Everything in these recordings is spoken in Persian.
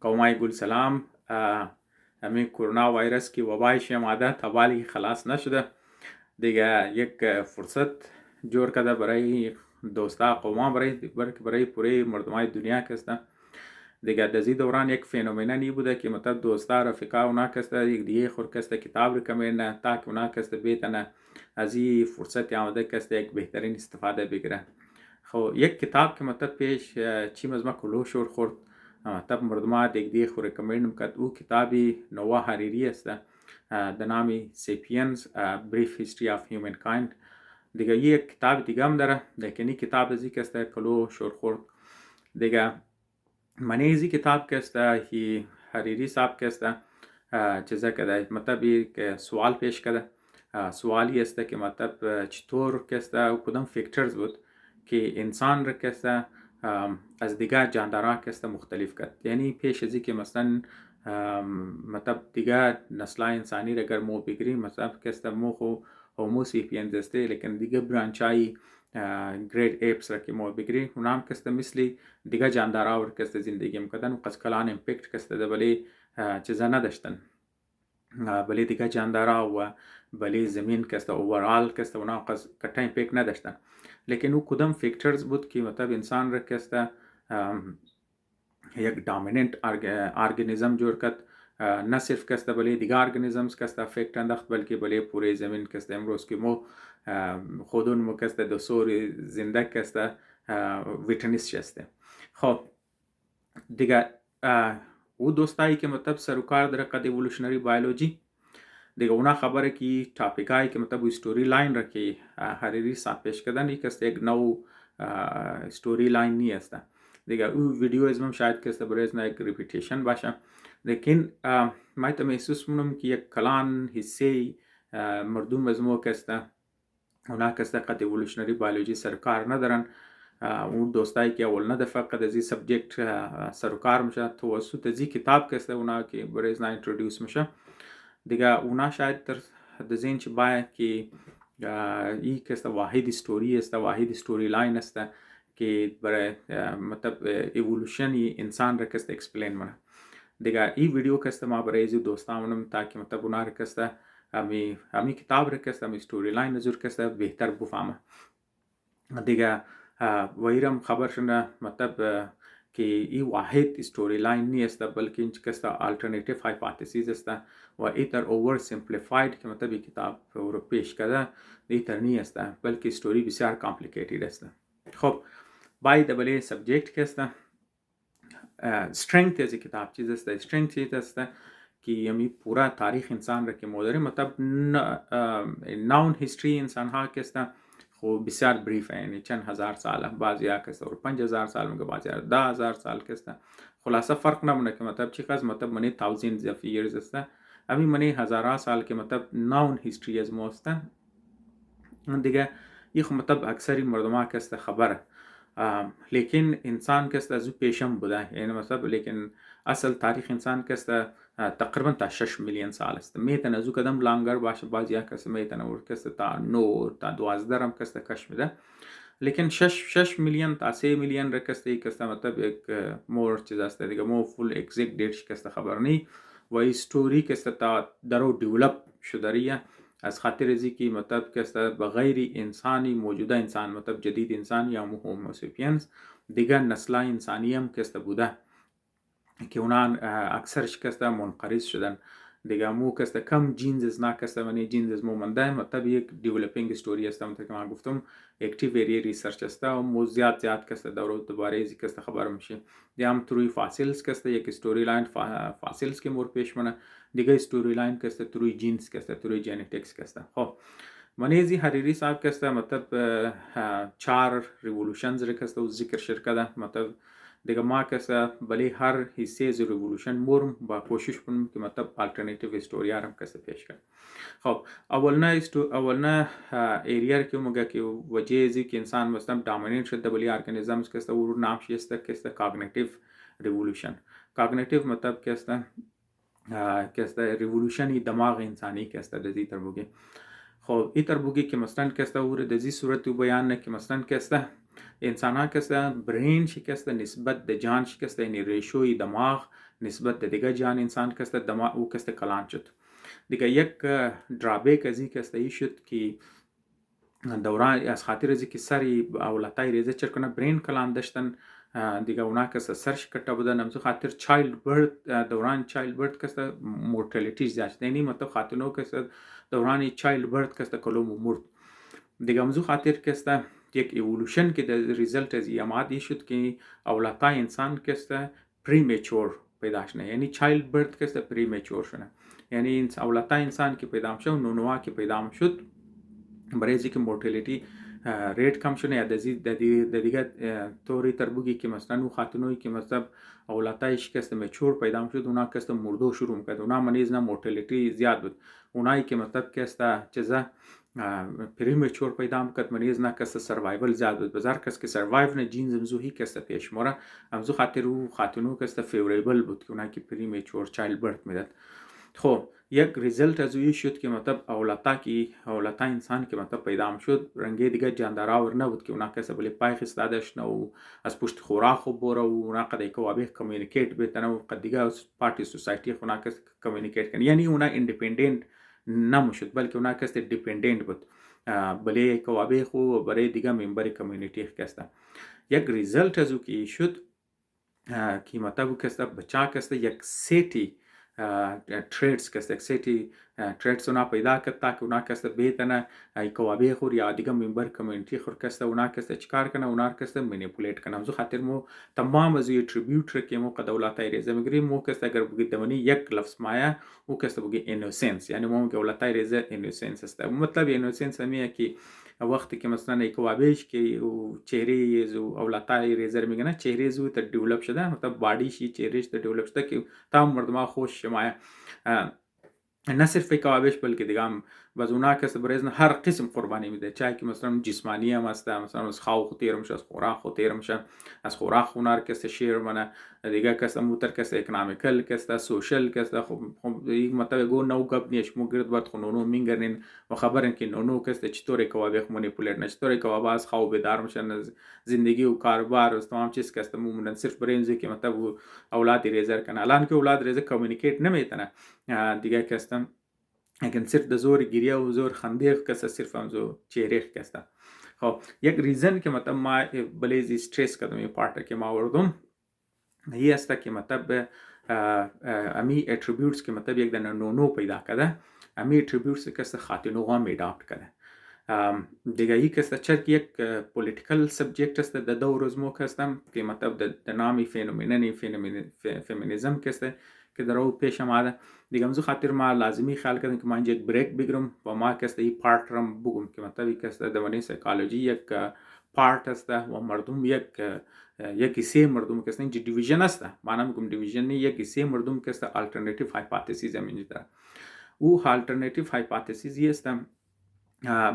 قومای گل سلام. همین کرونا ویروس کی وبای شماده تبالی خلاص نشده دیگه. یک فرصت جور کرده برای دوستا قوما برای پوره مردمای دنیا کسته دیگه. دزی دوران یک فنومنی بوده که مطلب دوستا رفیقا اونا کسته یک دیگه خور کسته کتاب رکمنده تا که اونا کسته بیتنه از این فرصت آمده کسته یک بهترین استفاده بگیره. خب یک کتاب که مطلب پیش چیم از ما کلو شور خورد مطلب مردمه دیگه خور رکمنده مکد او کتابی نوا حریری است د نامی سیپینز بریف هیستری آف هیومن کایند. دیگه یک کتاب دیگه هم داره لیکن این کتاب ازی که است کلو شور خورد دیگه. منی ازی کتاب که است هی حریری صاحب که است چیزا کده مطلب یک سوال پیش کده. سوالی است که مطلب چطور که است و کدام فیکترز بود که انسان را که است از دیگه جاندارا که است مختلف کرد. یعنی پیش ازی که مثلا مطلب دیگه نسل انسانی را اگر مو بگیریم مثلا که است مو خو هومو سیپینز است لیکن دیگه برانچای گریت ایپس را که مو بگیریم اونام که است مثلی دیگه جاندارا ور که است زندگی میکردن و قص کلان امپکت که است ولی چیزا نداشتن ولی دیگه جاندارا و ولی زمین که است اوورال که است اونا قص کټا امپکت نداشتن. لیکن او کدام فیکترز بود که مطلب انسان را که است یک دامیننت ارگانیزم جور کرد. نه صرف که است بله دیگه ارگانیزمز که است افکت انداخت بلکه بله پوره زمین که است امروز که مو خودون مو که است دو سور زنده که است ویتنس شسته. خب دیگه او دوستایی که مطلب سروکار در قد ایولوشنری بایولوژی دیگه اونا خبره کی ټاپیکای که مطلب استوری لاین را که حریری صاحب پیش کردن یک است یک نو استوری لاین نی است دیگه. او ویدیو ازم شاید که است برای ازنا یک ریپیتیشن باشه لیکن ما تا محسوس مونم که یک کلان حصه مردم ازمو که است اونا که است قد ایولوشنری بایولوژی سرکار ندارن. اون دوستایی که اول نه دفعه قد ازی سبجکت سرکار میشه توسط ازی کتاب که است اونا که برای ازنا انترودیوس میشه دیگه. اونا شاید در دزین چه باید که ای که است واحد استوری است واحد استوری لاین است که برای مطلب ایولوشن انسان را که است اکسپلین منه دیگه. ای ویدیو که است ما برای ازی دوستانم تاکه مطلب اونا را که است همی کتاب را که است همی استوری لاین نظر که است بهتر بفهمه دیگه. ویرم خبر شنه مطلب که این واحد استوری لاین نیست بلکه این که است آلترناتیو هایپوتزیس است و ایتر اوور سیمپلیفاید که مطلب کتاب رو پیش کرده ایتر نیست بلکه استوری بسیار کامپلیکیتد است. خب باید بله سبجکت که است استرنگت از کتاب چیز است. استرنگت چیز است که یمی پورا تاریخ انسان را که موداری مطلب ناون هیستری انسان ها که است خب بسیار بریف ہے یعنی چند هزار ساله بعضی ها کسته اور 5000 سال میگه بعضی ها 10000 سال کسته. خلاصه فرق نمونه که مطلب چی قض مطلب منی thousands of years است امی منی هزارها سال که مطلب ناون هیستری از مو است دیگه. یه خب مطلب اکثری مردم ها کسته خبره لیکن انسان کسته از او پیشم بوده یعنی مطلب لیکن اصل تاریخ انسان کسته تقریبا تا 6 میلیون سال است. میتونه از او کدام لانگر باشه بعضی ها کسته میتونه ور کسته تا 9 تا 12 هم کسته کش میده لیکن 6 میلیون تا 3 میلیون را کسته کسته مطلب یک مور چیز است دیگه. مو فول اگزیکت دیتش کسته خبر نی و استوری کسته تا درو دیولپ شدریه از خاطر ازی که مطلب کسته بغیر انسانی موجوده انسان مطلب جدید انسان یا هومو سیپینز دیگه نسل انسانی هم کسته بوده که اونا اکثرش کسته منقرض شدن دیگه. مو کسته کم جینز از نا کسته منی جینز از مو منده مطلب یک دیولپینگ استوری است مثل که من گفتم اکتیو ایری ریسرچ است و مو زیاد کسته دوباره ازی کسته خبر میشه. دیگه هم تروی فاسیلز کسته یک استوری لاین فاسیلز که مور پیش منه دیگه استوری لاین کسته تروی جینز کسته تروی جنتیکس کسته. خب منیزی حریری صاحب کسته مطلب 4 ریولوشنز را کسته و ذکر شرکه مطلب دیگه. ما کسته بلی هر حصه از ریولوشن مورم با کوشش کنم که مطلب آلترناتیو استوریا هم کسته پیش کرد. خب اولنا ایریا که موگه که وجه ازی که انسان مثلا دامیننت شده بلی ارگانیزمز کسته و نامش است کسته کاگنیتیو ریولوشن. کاگنیتیو مطلب کسته ریولوشنی دماغ انسانی کسته دزی تر بوگه. خب این تر بوگه که مثلا کسته و دزی صورت بیان نه که مثلا کسته انسان ها کسته برین شکسته نسبت د جان شکسته، یعنی ریشوی دماغ نسبت د دیگه جان انسان کسته دماغ او کسته کلان شد. دیگه یک درابیک از این کسته ای شد که دوران از خاطر از که سری اولتای ریزه چرکنه برین کلان داشتن دیگه اونا کسته سرش کتا بودن امزو خاطر چایلد برد دوران چایلد برد کسته مورتالیتی زیاد یعنی مطلب خاطرنو کسته دوران چایلد برد کسته کلوم مرد دیگه امزو خاطر کسته یک ایولوشن که در ریزلت از یامادی شد که اولتای انسان کسته پریمیچور پیدا شنه، یعنی چایلد برد کسته پریمیچور شنه، یعنی اولتای انسان که پیدا شد نونوا که پیدا شد برای اینکه مورتالیتی ریت کم شونه یا د دیگه طوری تربوگی که مثلا اون خاتونوی که مثلا اولادایش کست میچور پیدا شد اونا کست مردو شروع میکرد، اونا منیز نه مورتالیتی زیاد بود، اونایی که مثلا کست چیزا پریمیچور پیدا میکرد منیز نه کست سروایول زیاد بود، بازار کست که سروایو نه جینز امزو هی کست پیش مورا امزو خاطر او خاتونو کست فیوریبل بود که اونایی که پریمیچور چایلد برت میداد. خب یک ریزلت از اوی شد که مطلب اولتا انسان که مطلب پیدا شد رنگه دیگه جانداراور نبود که اونا کسی بلی پای خستادش نه و از پشت خوراک خوب بوره و اونا قد ایکو وابه کمیونیکیت بیتنه و قد دیگه از پارتی سوسایتی اونا کسی کمیونیکیت کنه، یعنی اونا اندیپندنت نموشد بلکه اونا کسی دیپندنت بود بلی ایکو وابه خو و برای دیگه ممبر کمیونیتی کسته. یک ریزلت از او که شد که مطلب کسته بچه کسته یک سیتی تریدز کسته سیتی تریدز اونا پیدا کرد تا که اونا کسته بیتنه کوابه خور یا دیگه ممبر کمیونیتی خور کسته اونا کسته چکار کنه اونا کسته منیپولیت کنه. همزو خاطر مو تمام از یه تریبیوت رکی مو قدولاتای ریزه میگری مو کسته اگر بگی دمانی یک لفظ مایا مو کسته بگی اینوسنس، یعنی مو قدولاتای ریزه اینوسنس است. مطلب اینوسنس همیه که وقتی که مثلا ایکوابیش که چهره زو اولادای ریزر میگنه چهره زو تا دیولپ شده مطلب بادیشی چهرهش تا دیولپ شده که تمام مردم خوش شمایه نه صرف ایکوابیش بلکه دیگه هم باز اونا کس برایزن هر قسم قربانی میده، چای که مثلا جسمانی هم هست، مثلا از خاو خطیر میشه، از خوراک خطیر میشه، از خوراک خونار کس شیر منه دیگه کس موتر کس اکنامیکل کس سوشل کس خب یک مطلب گو نو گپ نیش مو گرد بعد خونونو مینگرین و خبرن که نونو کس چطور ایکوابیخ منیپولر نه چطور ایکوابا از خاو بیدار میشن زندگی و کاربار و تمام چیز کس مومن صرف برای اینکه که مطلب اولاد ریزر کنه، الان که اولاد ریزر کمیونیکیت نمیتونه دیگه کستم اگه صرف د زور گریه و زور خندیق کسا صرف هم زور چهره کستا. خب یک ریزن که مطلب ما بلیزی ستریس کردم یه پارت که ما وردم هی است که مطلب امی اتریبیوتس که مطلب یک دن نونو پیدا کرده امی اتریبیوتس کسا خاطنو هم ایداپت کرده. دیگه ای کستا چرک یک پولیتیکل سبجیکت است د دو روزمو کستم که مطلب د نامی فمینیزم کسته که در او پیش آمده. دیگه امزو خاطر ما لازمی خیال کردم که ما اینجا یک بریک بگیرم و ما کسته ای پارت رم بگم که مطلب کسته دوانی سایکالوجی یک پارت است و مردم یک حصه مردم کسته اینجا دیویژن است، معنی میگم دیویژن نه یک حصه مردم کسته آلترناتیو هایپوتزیس هم اینجا داره. او آلترناتیو هایپوتزیس است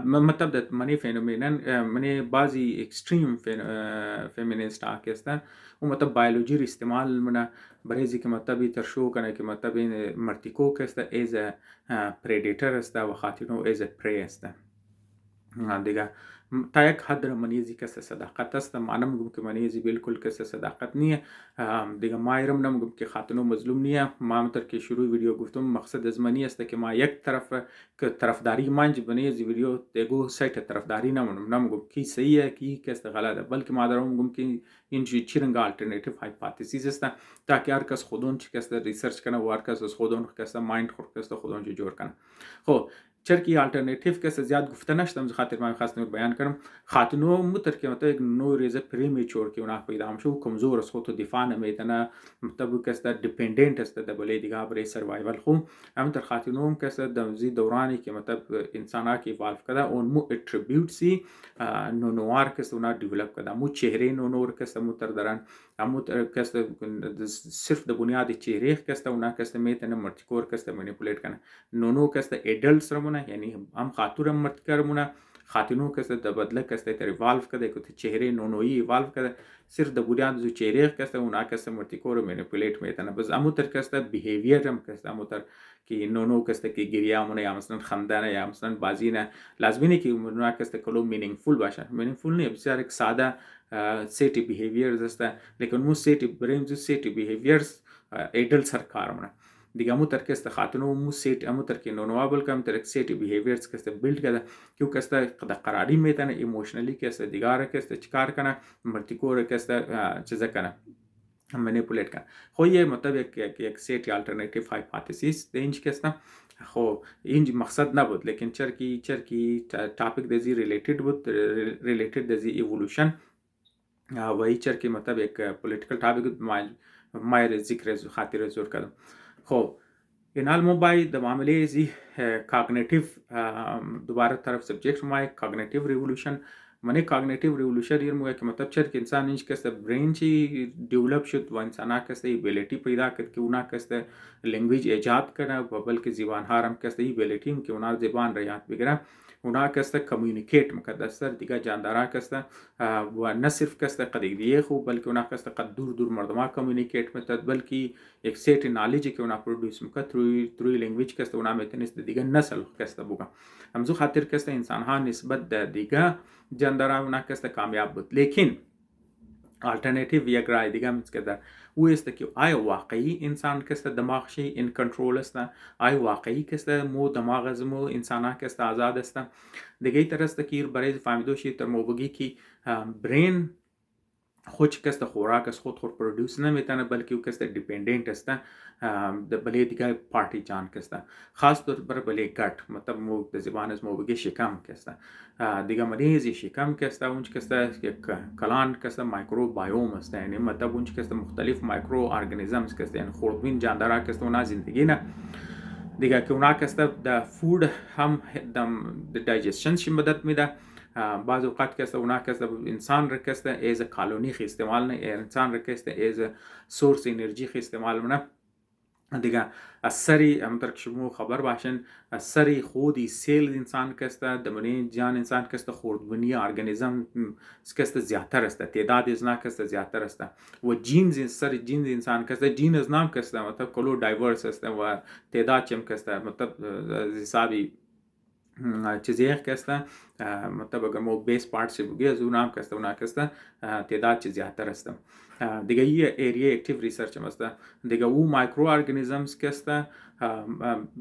مطلب ده منی فنومنن منی بعضی اکستریم فیمینیست هستن و مطلب بیولوژی رو استعمال منه برای اینکه که مطلب ترشو کنه که مطلب این مرتیکو کسته ایز پریدیتر است و خاطرنو ایز پری است. دیگه تا یک حد منیزی کس صداقت است، معنی میگم که منیزی بالکل کس صداقت نیه. دیگه ما ایرم نمیگم که خاطنو مظلوم نیه. ما همونطور که شروع ویدیو گفتم مقصد از منی است که ما یک طرف که طرفداری منج بنیزی ویدیو دیگو سایت طرفداری نمیگم کی صحیحه کی کس غلطه، بلکه ما دارم میگم که این چی رنگ آلترناتیو هایپوتزیس است تاکه هر کس خودون چی کس ریسرچ کنه و هر کس از خودون کس مایند خود کس خودون چی جور کنه. خب چرکی آلترناتیو کس زیاد گفته نشدم خاطر من خواستم بیان کنم خاطنو متر که مطلب یک نو ریزه پریمیچور که اونا پیدا میشه کمزور از خودت دفاع نمیتونه مطلب کس دیپندنت است د بلې دیگه برای سروایوال خو همونطور خاطنو کس د دورانی که مطلب انسان ها که ایوالو کرده اون مو اتریبیوتسی نونوار کس اونا دیولپ کرده مو چهره نونور کس متر دارن همو کس صرف د بنیاد چهره کس اونا کس میتونه مرتکور کس منیپولیت کنه. نونو کس ایدلتس رمونه یعنی هم خاطر مرتکر مونه خاتونو کسته دبدله کسته تر ایوالو کرده که چهره نونویی ایوالو کرده صرف د بنیاد زو چهره کسته اونا کسته مرتیکور مانیپولیت میتونه بس امو تر کسته بیهیویر هم کسته امو تر که نونو کسته که گریامونه یا مثلا خندانه یا مثلا بازی نه لازمی نه که اونا کسته کلو مینینگفول باشه مینینگفول نه بسیار یک ساده سیتی بیهیویرز است لیکن مو سیتی بریم زو سیتی بیهیویرز ایدل سرکار منه دیگه امو تر کسته خاتونو مو سیت امو تر که نونوابل کم تر سیتی بیهیویرز کسته بیلد کرده که کسته قد قراری میتونه ایموشنلی کسته دیگاره کسته چیکار کنه مرتیکور کسته چیزا کنه منیپولیت کنه خو یه مطابق یک سیتی آلترناتیو هایپوتزیس دینج کسته خو این مقصد نبود لیکن چرکی ټاپک د زی ریلیټډ بود ریلیټډ د زی ایولوشن و این چرکی مطابق پولیټیکل ټاپک ما ذکر خاطر زور کردم خب این حال ما باید د معامله زی کاگنیتیو دوباره طرف سبجیکت ما کاگنیتیو ریولوشن منی کاگنیتیو ریولوشن یر موقع که مطلب چرک انسان اینج کسته برین چی دیولپ شد و انسان کسته ایبیلیتی پیدا کرد که اونا کسته لنگویج ایجاد کنه و بلکه زبان هارم کسته ایبیلیتی هم که اونا زبان را یاد بگیره اونا کسته کمیونیکیت مقدستر دیگه جاندارا کسته و نه صرف کسته قدیگیه خو بلکه اونا کسته قد دور مردما کمیونیکیت میتد بلکه یک سیت نالجی که اونا پرودوس میکرد تروی لنگویج کسته اونا میتونست دیگه نسل کسته بگه همزو خاطر کسته انسان ها نسبت دیگه جاندارا اونا کسته کامیاب بود لیکن آلترناتیو یک رای دیگه هم که او است که آیا واقعی انسان کسته دماغ شی این کنترل است آیا واقعی کسته مو دماغ از مو انسان کسته آزاد است دیگه طرح است که برای فهمیدو شی تر مو بگی که برین خود کسته خوراک از خود پرودوس نمیتونه بلکه او کسته دیپندنت است د بله دیگه پارتی جان کسته خاص طور بر بله گٹ مطلب مو د زبان از مو بگی شکم کسته دیگه مریضی شکم کسته اونچ کسته یک کلان کسته مایکرو بایوم است یعنی مطلب اونچ کسته مختلف مایکرو ارگانیزمز کسته یعنی خوردبین جاندارا کسته اونا زندگی نه دیگه که اونا کسته د فود هم د دایجستشن شی مدد میده بعض اوقات کسته اونا کسته انسان را کسته ایز کالونی خی استعمال نه انسان را کسته ایز سورس انرژی خی استعمال نه دیگه از سری همطور که شما خبر باشین از سری خودی سیل انسان کسته دمانی جان انسان کسته خوردبنی ارگانیزم کسته زیادتر است تعداد از نا کسته زیادتر است و جینز سر جینز انسان کسته جین از نام کسته مطلب کلو دایورس است و تعداد چم کسته مطلب حسابی چیزی کسته مطلب اگر ما بیس پارت سے بگی از اونام کسته اونا کسته تعداد چیز زیادتر است دیگه یه ایریه اکتیو ریسرچ هم است دیگه او مایکرو ارگانیزمز کسته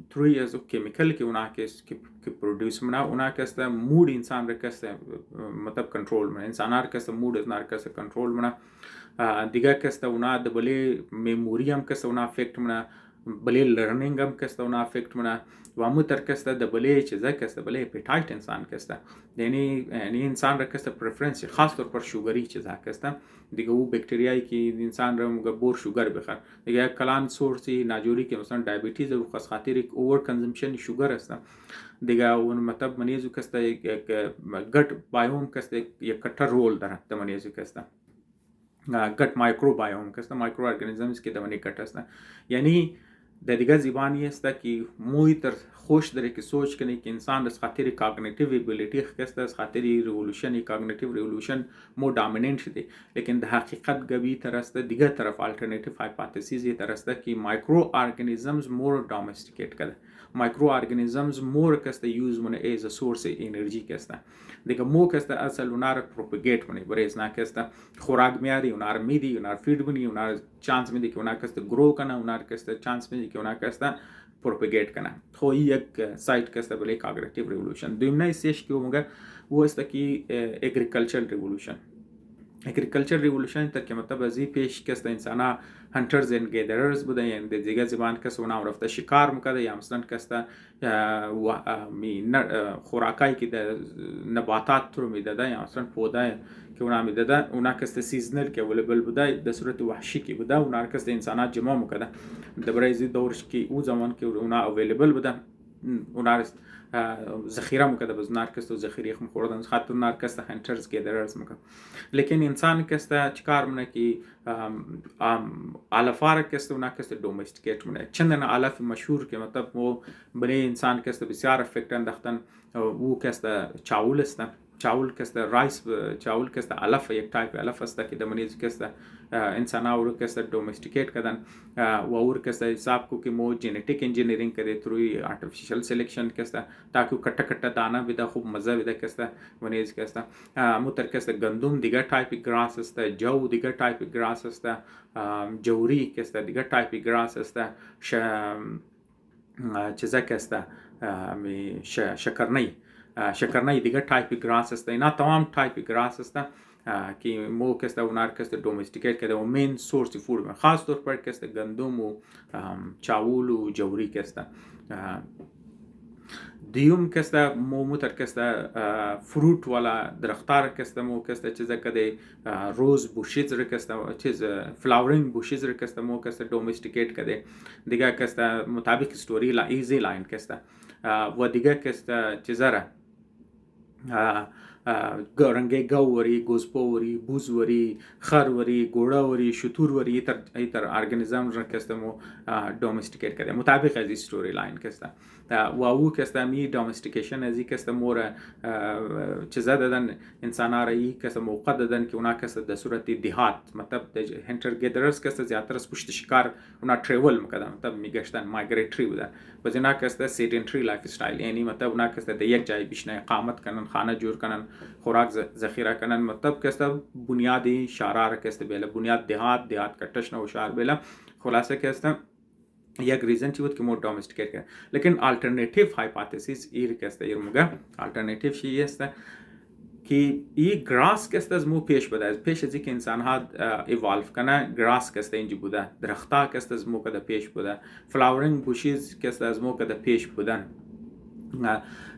تروی از کیمیکل که اونا که پرودوس منه اونا کسته مود انسان را کسته مطلب کنترول منه انسان ها کسته مود از نار کسته کنترول منه دیگه کسته اونا دبلی میموری هم کسته اونا افکت منه بله لرنینگ هم کسته اونا افکت منه و امو تر کسته دبلی چیزا کسته بله اپیتایت انسان کسته یعنی انسان را کسته پرفرنس خاص طور پر شوگری چیزا کسته دیگه او بکتریایی که انسان را مگبور شوگر بخور دیگه کلان سورسی ناجوری که مثلا دیابتیز و خاص خاطر یک اوور کنزمپشن شوگر است دیگه اون مطلب منیزو کسته یک گٹ بایوم کسته یک کټر رول داره د منیزو کسته گٹ مایکرو بایوم کسته مایکرو ارگانیزمز که د منی گٹ است یعنی د دیگه زبانی است که موی تر خوش داره که سوچ کنه که انسان از خاطر کاگنیتیو ابیلیتی خسته از خاطر ریولوشن کاگنیتیو ریولوشن مو دامیننت شده لیکن در حقیقت گبی تر است دیگه طرف آلترناتیو هایپوتزیس تر است که مایکرو ارگانیزمز مور دامستیکیت کرده مایکرو ارگانیزمز مور کسته یوز مونه ایز ا سورس انرژی کسته دیگه مو کسته اصل اونار پروپاگیت مونه برای از کسته خوراک میاری اونار میدی اونار فید بنی اونار چانس میدی که اونار کسته گرو کنه اونار کسته چانس میدی که اونار کسته پروپاگیت کنه خو یک سایت کسته بله کاگنیتیو ریولوشن دویم نایسیش که اومگه وہ است که اگریکلچر ریولوشن اگریکلچر ریولوشن تر که مطلب ازی پیش کسته انسانا هانترز اند گیدررز بوده یعنی دیگه زبان کس اونام رفته شکار میکرده یا مثلا کسته خوراکایی که ده نباتات رو میداده یا مثلا پوده که اونا میداده اونا کسته سیزنل که اولیبل بوده در صورت وحشی که بوده اونا کسته انسانات جمع میکرده در برای زی دورش که او زمان که اونا اولیبل بوده اونار ذخیره میکرده باز اونار کست ذخیره خم خوردن خاطر اونار کست هنترز گیدررز میکرد لیکن انسان کست چیکار منه کی علفار کست اونار کست دومستیکیت منه چندن علف مشهور که مطلب وہ بنی انسان کست بسیار افکت انداختن او کست چاول است چاول کست رایس چاول کست علف یک تایپ علف است که دمنیز کست انسان اور کست دومستیکیت کردن و اور کست حساب کو کہ مو جینیٹک انجینئرنگ کرے تھرو آرٹیفیشل سلیکشن کست تاکہ کٹا کٹا دانا بدا خوب مزه بدا کست ونیز کست متر کست گندم دیگر تایپ گراس است جو دیگر تایپ گراس است جوری کست دیگر تایپ گراس است چیزا کست شکرنی دیگر تایپ گراس است اینا تمام تایپ گراس است که مو کست اونار کست دومستیکیت کرده و مین سورس فود خاص طور پر کست گندم و چاول و جوری کست دیوم کست مو متر کست فروت والا درختار کست مو کست چیزا کده روز بوشیز رو کست چیز فلاورینگ بوشیز رو کست مو کست دومستیکیت کده دیگه کست مطابق ستوری لا ایزی لاین کست و دیگه کست چیزا را رنگه گووری، گوزپوری، بوزوری، خروری، گوڑاوری، شتوروری ایتر ارگانیزم را کستمو دومستیکیت کرده مطابق از استوری لاین کسته و او کسته می دومستیکیشن ازی کسته مور چیزا دادن انسانا را ای کسته موقع دادن که اونا کسته در صورت دیهات مطلب هنتر گیدررز کسته زیادتر از پشت شکار اونا تریول میکردن مطلب میگشتن مایگریتری بودن بس اونا کسته سیدنتری لایف استایل یعنی مطلب اونا کسته در یک جای بیشتر اقامت کنن خانه جور کنن خوراک ذخیره کنن مطلب کسته بنیادی شهرها کسته بیله بنیاد دیهات کٹش نو شهر بیله خلاصه کسته یک ریزن چی بود که مور دومستیکیت کرد لیکن آلترناتیو هایپوتزیس ایر کسته ایر مگه آلترناتیو چی است که این گراس کسته از مو پیش بوده از پیش از اینکه انسان ها ایوالف کنه گراس کسته اینجا بوده درختا کسته از مو کده پیش بوده فلاورینگ بوشیز کسته از مو کده پیش بودن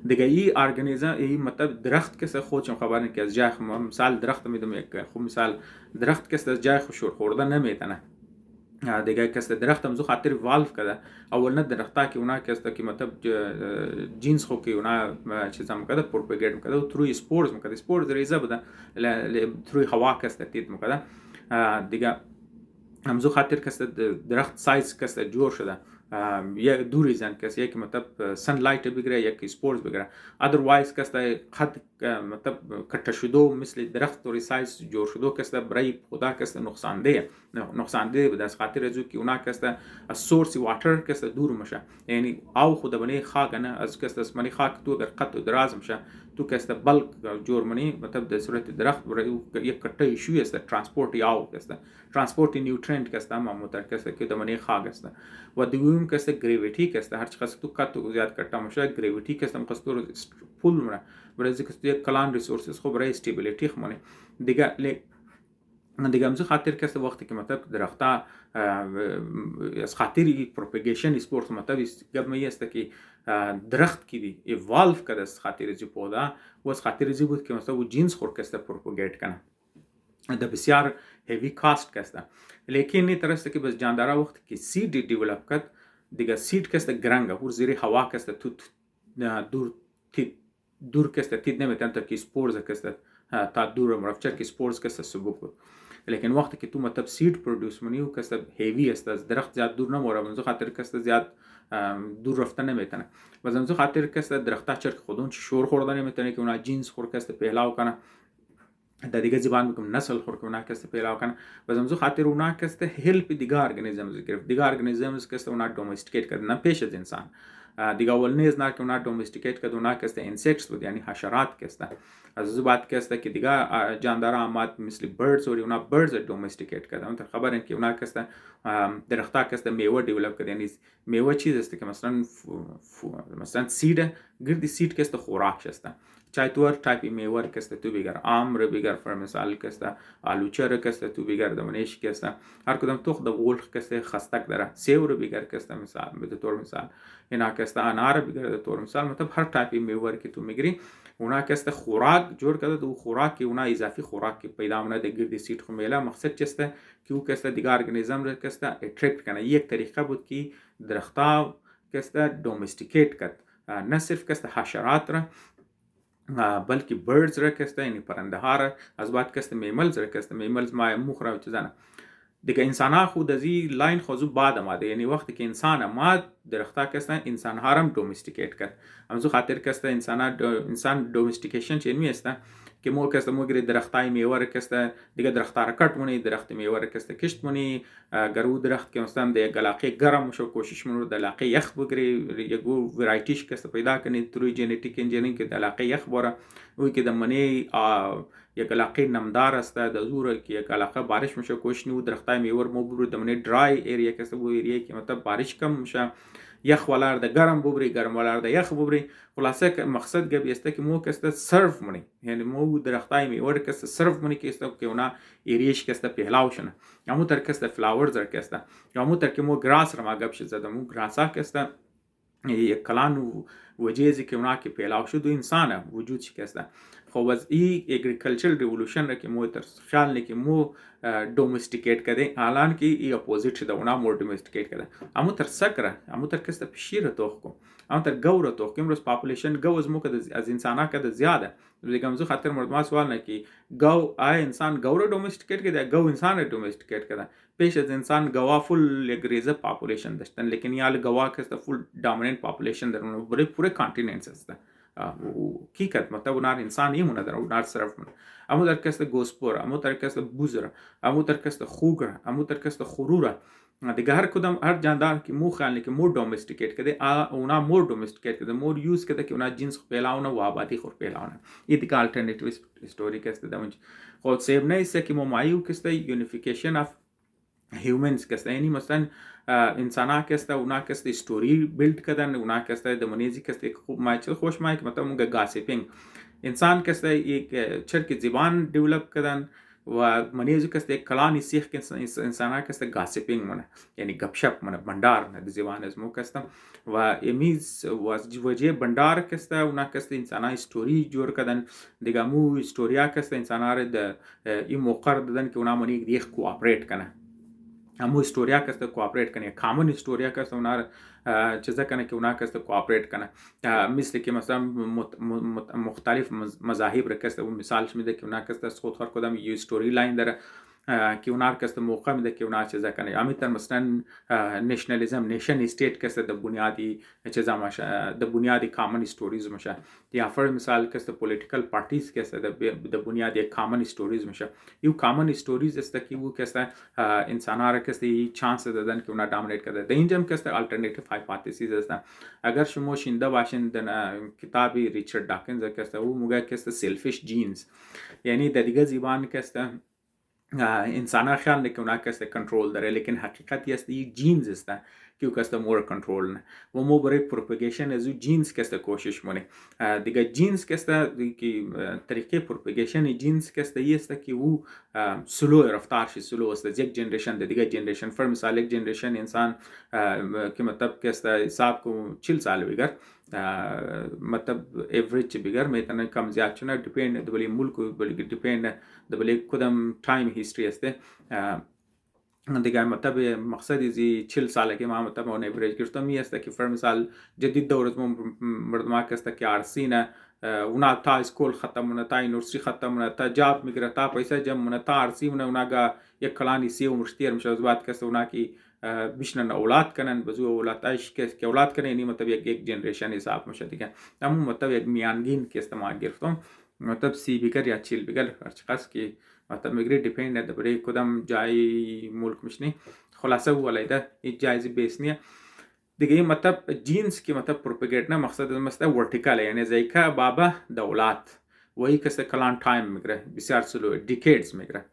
دیگه این ارگانیزم این مطلب درخت کسته خودشون خبر که از جای مثال درخت میدم یک خب مثال درخت کسته از جای شور خوردن نمیتونه دیگه کسته درخت هم زو خاطر والف کرده اول نه درختا که اونا کسته که مطلب جینس خو که اونا چیزا میکرده پروپاگیت میکرده و تروی سپورز میکرده سپورز ریزه بوده تروی هوا کسته تید میکرده دیگه هم زو خاطر کسته درخت سایز کسته جور شده یک دو ریزن کسی یک مطلب سن لایت بگیره یک سپورز بگیره ادروایز کسته خط مطلب کټ شدو مثل درخت و سایز جور شدو کسته برای خدا کسته نقصان ده بده از خاطر ازو که اونا کسته از سورس واتر کسته دور میشه یعنی او خود بنی خاک نه از کسته اسمنی خاک تو در قط و دراز میشه تو کسته بلک جور منی مطلب در صورت درخت برای یک کټ شوی است ترانسپورت یاو کسته ترانسپورت نیوترینت کسته ما مترکسته که دمنی خاک است و دوم کسته گریویتی کسته هر چقدر تو کات زیاد کټه مشه گریویتی کسته مقصور پول مره برای کسته یک کلان ریسورسز خو برای استیبیلیتی خمونه دیگه همزه خاطر کسته وقتی که مطلب درختا از خاطر پروپاگیشن اسپورت مطلب گب می است که درخت کی دی ایوالف کرده از خاطر زی پودا و از خاطر زی بود که مثلا و جینس خور کسته پروپاگیت کنه ده بسیار هیوی کاست کسته لیکن این طرح که بس جاندارا وقتی که سید دیولپ کرد دیگه سید کسته گرنگه هر زیری هوا کسته تو دور کسته تید نمیتن تا که سپورز کسته تا دور مرفچه که سپورز کسته سبوک بود لیکن وقتی که تو مطلب سید پرودوس منی و کسته هیوی است از درخت زیاد دور نموره منزو خاطر کسته زیاد دور رفتن نمیتونه و منزو خاطر کسته درختا چرک خودون چی شور خوردن نمیتونه که اونا جینس خور کسته پهلاو کنه در دیگه زبان میگم نسل خور که اونا کسته پهلاو کنه و منزو خاطر اونا کسته هلپ دیگه ارگانیزمز گرفت دیگه ارگانیزمز کسته اونا دومستیکیت کردن پیش از انسان دیگه اول نیز نه که اونا دومستیکیت کرد اونا کسته انسکتس بود یعنی حشرات کسته از او بعد کسته که دیگه جاندار آمد مثل بردز و اونا بردز دومستیکیت کرد اون خبر این که اونا کسته درختا کسته میوه دیولپ کرد یعنی میوه چیز است که مثلا سید گردی سید کسته خوراک شسته چایتور تایپی میوه کسته تو بگر آم رو بگر فرمسال کسته آلوچه رو کسته تو بگر دمنیش کسته هر کدام توخ د غولخ کسته خستک داره سیو رو بگر کسته مثال به طور مثال اینا کسته انار بگر به طور مثال مطلب هر تایپی میوه که تو میگیری اونا کسته خوراک جور کرده تو خوراک که اونا اضافی خوراک که پیدا مونه در گردی سیت خمیله مقصد چسته که او کسته دیگه ارگانیزم رو کسته اترکت کنه یک طریقه بود که درختا کسته دومستیکیت کرد نه صرف که حشرات را بلکه برڈز را که یعنی پرنده ها را از بعد که میملز را که میملز ما مخ را چیزانه دیگه انسان ها خود از این لاین خوزو بعد آمده یعنی وقتی که انسان آمد درختا که انسان ها را دومستیکیت کرد همزو خاطر که انسان دومستیکیشن چی می است که مو که مو گری درختای میوه که دیگه درختا را کٹ مونی درخت میوه را که کشت مونی گرو درخت که مثلا د علاقه گرم شو کوشش مونو د علاقه یخ بگیری یگو ورایټیش که پیدا کنی تروی جنیټیک انجینیرینگ که د علاقه یخ بوره وی که د منی یک علاقه نمدار است د زور که یک علاقه بارش میشه کوشش نو درختای میوه مو برو د منی ډرای ایریا که وو ایریا که مطلب بارش کم میشه یخ ولار د گرم ببری گرم ولار د یخ ببری خلاصه که مقصد گبی است که مو که سرف منی یعنی مو درختای میوه که سرف منی که است که اونا ایریش که است پهلاو شنه همو تر که است فلاورز که است همو تر که مو گراس را ما گب شد زدم مو گراسا که است یک کلان وجهزی که اونا که پهلاو شد و انسان وجود شکسته خب از این اگریکلچرل ریولوشن را که مو تر خیال نه که مو دومستیکیت کرده الان که این اپوزیت شده اونا مور دومستیکیت کرده امو تر سکره امو تر کسته پشیر توخ کو امو تر گور توخ که امروز پاپولیشن گو از مو که از انسان ها که زیاده دیگه همزو خاطر مردم سوال نه که گو آیا انسان گور دومستیکیت کرده گو انسان دومستیکیت کرده پیش از انسان گوا فل اگریزه پاپولیشن داشتن لیکن یال گوا که فل دامیننت پاپولیشن در اون پوره کانتیننتس است کی کت مطلب اونار انسان یمونه در اونار صرف من امو در کست گوسپور امو در کست بوزر امو در کست خوگر امو در کست خروره دیگه هر کدام هر جاندار که مو خیال که مور دومستیکیت کرده اونا مور دومستیکیت کرده مور یوز کرده که اونا جنس پیلاونه و آبادی خور پیلاونه این دیگه الٹرنیٹیو استوری کست دمج خود سیب نه است که ممایو کست یونیفیکیشن اف هیومنز کسته یعنی مثلا انسان ها کسته اونا کسته استوری بیلد کردن اونا کسته دمونیزی کسته خوب مایچل خوش مایک مطلب اونگا گاسپینگ انسان کسته یک چرک زبان دیولپ کردن و منیزو کسته یک کلانی سیخ که انسان ها کسته گاسپینگ منه یعنی گپشپ منه بندار نه زبان از مو کسته و امیز وجه بندار کسته اونا کسته انسان ها استوری جور کردن دیگه مو استوریا کسته انسان ها ده این موقر دادن که اونا منی دیخ کوآپریت کنه همو استوریا کسته کوآپریت کنه کامن استوریا کسته اونا چیزا کنه که اونا کسته کوآپریت کنه مثل که مثلا مختلف مذاهب را کسته اون مثالش میده که اونا کسته خود هر کدام یه استوری لاین داره که اونا کسته موقع میده که اونا چیزا کنه امیتر مثلا نشنالیزم نیشن استیت کسته د بنیادی چیزا ماشه د بنیادی کامن استوریز ماشه یا فر مثال کسته پولیټیکل پارټیز کسته د بنیادی کامن استوریز ماشه یو کامن استوریز است که وو کسته انسانا را کسته چانس دادن که اونا دامینیت کرده د اینجام کسته الټرنیټیو هایپوتزیس است اگر شما شینده باشین د کتابی ریچارد داکنز کسته او موگه کسته سلفیش جینز یعنی د دیگه زبان کسته انسان ها خیال نه که اونا کسته کنترل داره لیکن حقیقت است یک جینز است که او کسته مور کنترل نه و مو برای پروپگیشن از او جینز کسته کوشش مونه دیگه جینز کسته که طریقه پروپگیشن جینز کسته ای است که او سلو رفتار شی سلو است یک جنریشن دیگه جنریشن فر مثال یک جنریشن انسان که مطلب کسته حساب کو 40 سال بگر مطلب ایوریج بگر میتونه کم زیاد چونه دیپند د بلی ملک بلی دیپند د بلی کدام تایم هیستری است دیگه مطلب مقصد زی 40 ساله که ما مطلب اون ایوریج گرفتم می است که فر مثال جدید دورت مردم کسته که ارسینه اونا تا اسکول ختم تا یونیورسیتی ختم تا جاب میگیره تا پیسه جمع تا ارسی اونا یک کلانی سی عمر شتیر میشه از بعد کسته اونا کی بیشتر اولاد کنن بزو اولادش که اولاد کنن یعنی مطلب یک جنریشن حساب میشه دیگه اما مطلب یک میانگین که استعمال گرفتم مطلب سی بیگر یا 40 بیگر هر چقدر که مطلب میگری دیپند ده برای کدام جای ملک میشنی خلاصه ولیده این جایزی بیس نیه دیگه مطلب جینز که مطلب پروپگیت نه مقصد مست ورتیکال یعنی زیکا بابا دولت وही کسه کلان تایم میگره بسیار سلو دیکیدز میگره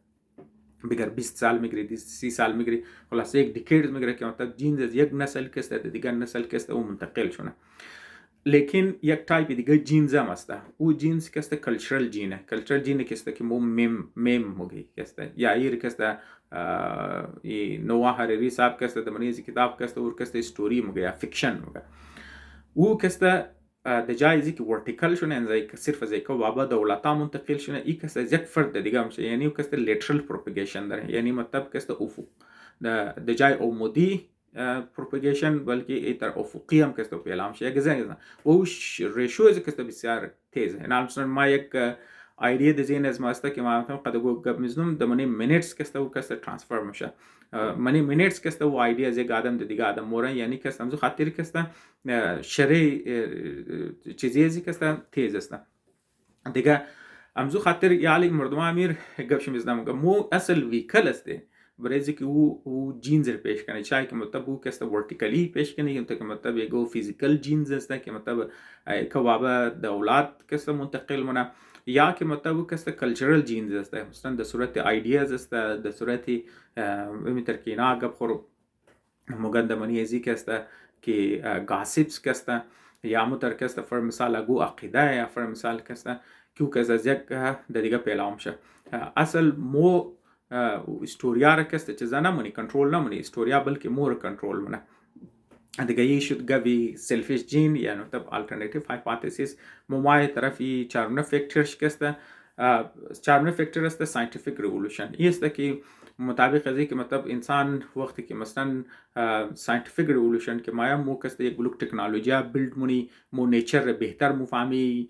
بگر 20 سال میگیری 30 سال میگیری خلاصه یک دیکیدز میگیره که مطلب جینز از یک نسل کسته دیگر نسل کسته او منتقل شونه لیکن یک تایپ دیگه جینز هم است او جینز کسته کلچرل جینه کلچرل جینه کسته که مو میم موگی کسته یا ایر کسته نواه هریری صاحب کسته دمنیزی کتاب کسته اور کسته استوری موگی یا فیکشن موگی او کسته د جایزی که ورتیکل شونه انزای صرف از یک بابا دولتا منتقل شونه ای کسته یک فرد دیگه همشه یعنی او کسته لیترال پروپگیشن داره یعنی مطلب کسته افق د جای عمودی پروپاگیشن بلکه ایتر افقی هم که پیلام شه گزن و ریشو که بسیار تیزه. یعنی مثلا ما یک ایده د ذهن از ماسته که ما هم قد گپ میزنم د منی مینیتس که ترانسفر میشه منی مینیتس که و ایده از یک آدم د دیگه آدم مورن یعنی که همزو خاطر که شری چیزی که تیز است دیگه همزو خاطر یالی مردم امیر گپش میزنم مو اصل ویکل است برای که او جینز رو پیش کنه چای که مطلب او که ورتیکلی پیش کنه که مطلب یک فیزیکل جینز است که مطلب که بابا د اولاد که منتقل منه یا که مطلب که کلچرل جینز است مثلا د صورت ایدیاز است د صورت میتر که اینا گپ خور مقدمانی ازی که است که گاسیپس که است یا متر که است فر مثال اگو عقیده یا فر مثال که است کیو که از یک د دیگه پیلام شه اصل مو استوریا را که است چیزا نمونی کنترل نمونی استوریا بلکه مور کنترل منه دیگه یه شد گوی سلفیش جین یا مطلب الٹرنیٹیو هایپوتھیسس ممای طرفی چارمنه فیکترش که است چارمنه فیکتر است ساینتیفیک ریولوشن این است که مطابق از که مطلب انسان وقتی که مثلا ساینتیفیک ریولوشن که مایا مو که یک بلوک تکنولوژی بیلد مونی مو نیچر بهتر مفهمی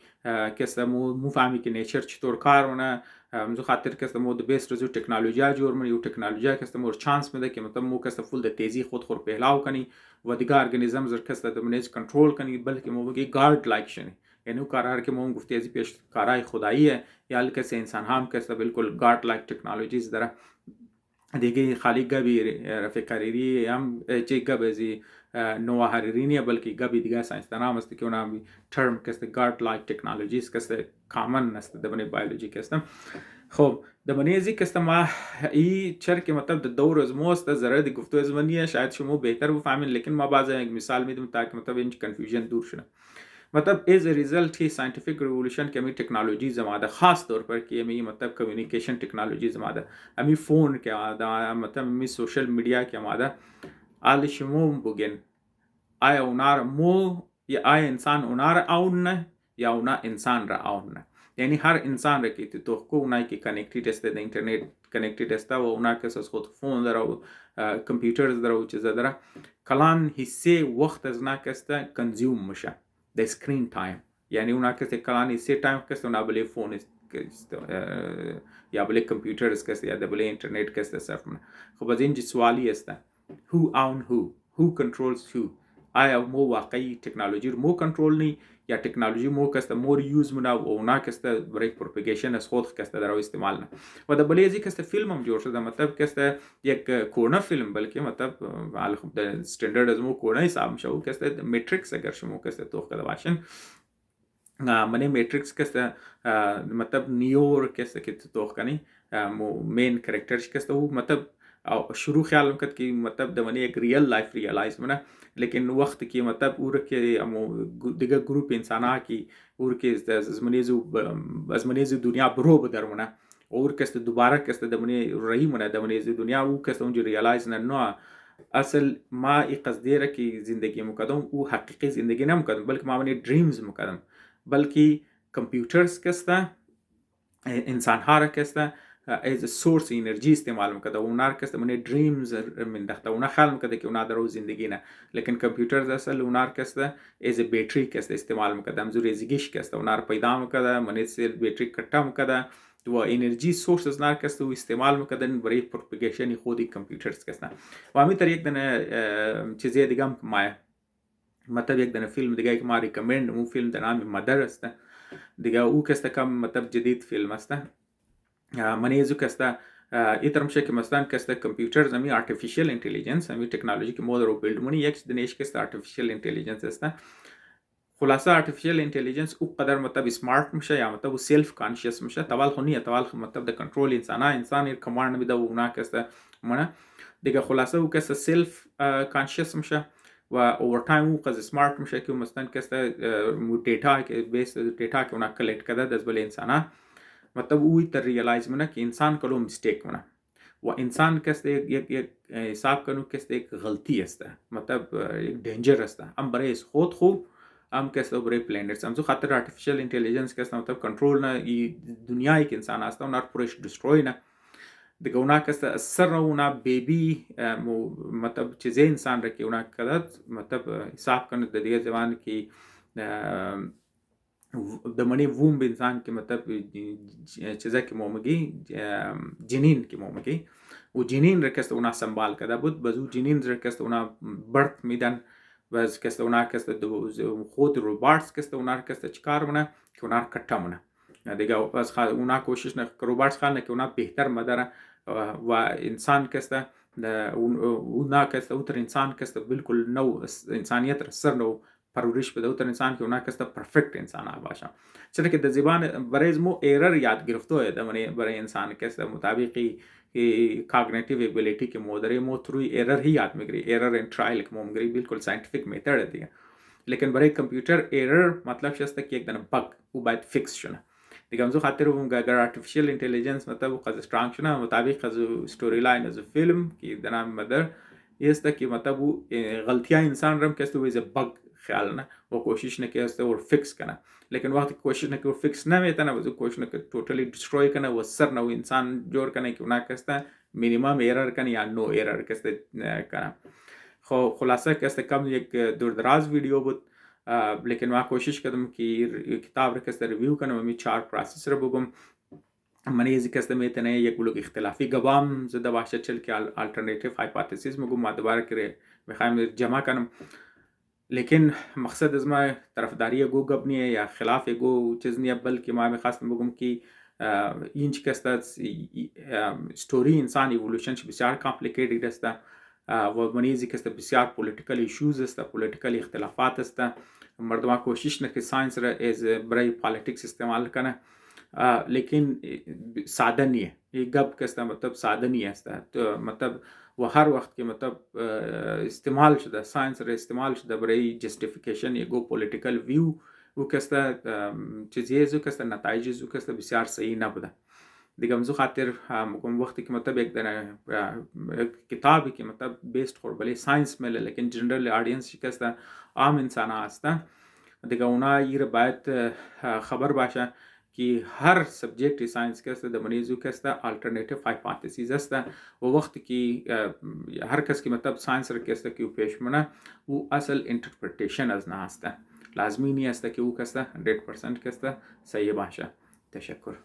که مو فهمی که نیچر چطور کار ونه مزو خاطر که مو د بیس رزو تکنولوژی جوړ مونی یو تکنولوژی که مور چانس میده که مطلب مو که فول د تیزی خود خور پهلاو کنی و دیگه ارگانیزم زر که د منیج کنترل کنی بلکه مو بگی گارد لایک شنی یعنی قرار که مو گفتی از پیش کارای خداییه یا که انسان هم که بالکل گارد لایک تکنولوژیز داره دیگه خالی گبی رفیق حریری هم چه گبزی نوآ حریری نیه بلکه گبی دیگه ساینسدان است که اونم ترم که گارد لایک تکنولوژیز که کامن است د بنی بیولوژی که است. خب د بنی ازی که ما ای چر که مطلب د دور از موست ذره دی گفتو از منیه شاید شما بهتر بفهمین لیکن ما بعضی یک مثال میدم تاکه مطلب این کنفیوژن دور شه. मतलब as a result ही साइंटिफिक रिवोल्यूशन के हमें टेक्नोलॉजी जमादा ख़ास तौर पर कि हमें मतलब कम्युनिकेशन टेक्नोलॉजी जमादा हमें फ़ोन के आदा मतलब हमें सोशल मीडिया के आदा आल शमूम बुगन आया उनार मो या आया इंसान उनार आउन या उना इंसान रा आउन यानी हर इंसान रखी थी तो को उना की कनेक्टेड है द इंटरनेट कनेक्टेड है वो उना के साथ खुद फ़ोन दरा कंप्यूटर्स दरा चीज़ दरा कलान हिस्से वक्त अजना के कंज्यूम मशा the screen time yani una que kalani se time que una bele phone ya bele computers que ya bele internet que surf خب از این سوالی است who own who controls who آیا مو واقعی تکنولوژی رو مو کنترل نی یا تکنولوژی مو که است مور یوز منا و اونا که است برای پروپاگیشن از خود که است در استعمال نه و در بله ازی که است فیلم هم جور شده مطلب که است یک کورنا فیلم بلکه مطلب علی خب در استاندارد از مو کورنا حساب میشه که است میتریکس اگر شما که است توخ کده باشن منی میتریکس که است مطلب نیور که است که توخ کنی مین کاراکترش که است او مطلب او شروع خیال میکرد که مطلب د منی یک ریل لایف ریالایز منه لیکن وقت که مطلب اور که امو دیگه گروپ انسانا کی اور که از منیزو دنیا برو بدرمونه اور که دوباره که د منی رہی منه د منیزو دنیا او که اونجا ریالایز نه اصل ما ای قصدی را که زندگی مکدم او حقیقی زندگی نمکدم بلکه ما منی ड्रीम्स مکدم بلکه کمپیوترز که انسان ها را که از سورس انرژی استعمال میکنه اونا که من ड्रीम्स من دخته اونا خیال میکنه که اونا درو زندگی نه لیکن کامپیوتر اصل اونا که از بیटरी که استعمال میکنه همزو ریزگیش که اونا پیدا میکنه من از بیटरी کټه میکنه و انرژی سورس از نار که استعمال میکنه برای پروپاگیشن خودی کامپیوترز که و همین طریق دنه چیزی دیگه هم ما مطلب یک دنه فیلم دیگه که ما ریکمند مو فیلم د نام مدر است دیگه او که کم مطلب جدید فیلم است منی ازو که ایترم شه که مثلا که کامپیوترز همی آرتفیشیل اینتلیجنس همی تکنولوژی که مود رو بیلد مونی یک دنیش که آرتفیشیل اینتلیجنس است خلاصه آرتفیشیل اینتلیجنس او قدر مطلب سمارت میشه یا مطلب سلف کانشیس میشه توال خونی توال مطلب د کنترل انسان کماند میده و اونا که منه دیگه خلاصه او که سلف کانشیس میشه و اوور تایم او قز سمارت میشه که مثلا که دیتا که بیس دیتا که اونا کلکت کرده از بل انسانا मतलब वो इतर रियलाइज में ना कि इंसान का लो मिस्टेक में ना वो इंसान कैसे एक हिसाब करूँ कैसे एक गलती है मतलब एक डेंजर है हम बड़े इस खुद खूब हम कैसे बड़े प्लेनेट्स हम जो खातर आर्टिफिशियल इंटेलिजेंस कैसे मतलब कंट्रोल ना ये दुनिया एक इंसान आस्ता उन्हें पूरे डिस्ट्रॉय ना دیگه اونا که سر اونا بیبی مطلب چیزی انسان را که اونا کدت مطلب حساب کنه در دیگه زبان که دمانی ووم به انسان که مطلب چیزا که مومگی جنین که مومگی و جنین را که اونا سنبال کده بود بزو جنین را که اونا برت میدن بس که اونا که خود روبارتس که اونا که چیکار مونه که اونا کٹا مونه دیگه بس اونا کوشش نه روبارتس خال نه که اونا بهتر مداره و انسان که اونا که اوتر انسان که بالکل نو انسانیت را سر نو پرورش بده اوتر انسان که اونا که پرفکت انسان باشه چرا که در زبان برای مو ایرر یاد گرفته ده برای انسان که مطابقی کاگنیٹیو ایبیلیٹی के मोदरे मो थ्रू एरर ही याद में गई एरर एंड ट्रायल के मोम गई बिल्कुल साइंटिफिक मेथड है दिया लेकिन बरे कंप्यूटर एरर मतलब शस्ता कि एक दिन बग वो बात फिक्स शुना दिगम जो खातिर वो अगर आर्टिफिशियल इंटेलिजेंस मतलब वो कज स्ट्रांग शुना मुताबिक कज story line as a film की दना मदर ये स्ता कि मतलब वो गलतियां इंसान रम कैसे वो इज अ बग ख्याल ना वो कोशिश ने किया और फिक्स करना लेकिन वक्त कोशिश ने कि वो फिक्स ना में तना वो कोशिश ने कि टोटली डिस्ट्रॉय करना वो सर ना वो इंसान जोर करने कि उना कैसे मिनिमम एरर करना या नो एरर कैसे करना खो खुलासा कैसे कम एक दूरदराज वीडियो बुत लेकिन वहाँ कोशिश कदम कि किताब कैसे रिव्यू करना मम्मी 4 प्रोसेसर बुगम मनीज कैसे में तने एक लोग इख्तिलाफी गवाम ज़्यादा वाशा चल के अल्टरनेटिव हाइपोथेसिस में गुम मादबार करे बखाम जमा करना लेकिन मकसद अजमा तरफदारी गो गब नहीं है या खिलाफ गो चीज़ नहीं है बल्कि मैं खास बगम की इंच कैसा स्टोरी इंसान इवोल्यूशन बिचार कॉम्प्लिकेटेड असता व मनीज़ कैसा बिचार पॉलिटिकल इश्यूज असता पॉलिटिकल इख्तिलाफात असता मर्दमा कोशिश न कि साइंस एज बराई पॉलिटिक्स इस्तेमाल करना लेकिन साधन नहीं है ये गब कैसा मतलब साधन ही है तो मतलब वो हर वक्त के मतलब इस्तेमाल शुदा साइंस रे इस्तेमाल शुदा बराई जस्टिफिकेशन ये गो पॉलिटिकल व्यू वो कैसा चीज़ें जो कैसा नताइज जो कैसा बिचार सही ना बता दिगम जो खातिर मुकम वक्त की मतलब एक दिन किताब की मतलब बेस्ड और भले साइंस में लेकिन जनरल ऑडियंस कैसा आम इंसान आस्ता दिगा उना ये बात खबर बाशा कि हर सब्जेक्ट साइंस कैसे द मनीजू कैसे अल्टरनेटिव हाइपोथेसिस है वो वक्त की हर कस की मतलब साइंस कैसे क्यों पेश मना वो असल इंटरप्रिटेशन अज ना हस्ता लाजमी नहीं हस्ता कि वो कैसे 100% कैसे सही भाषा तशक्कुर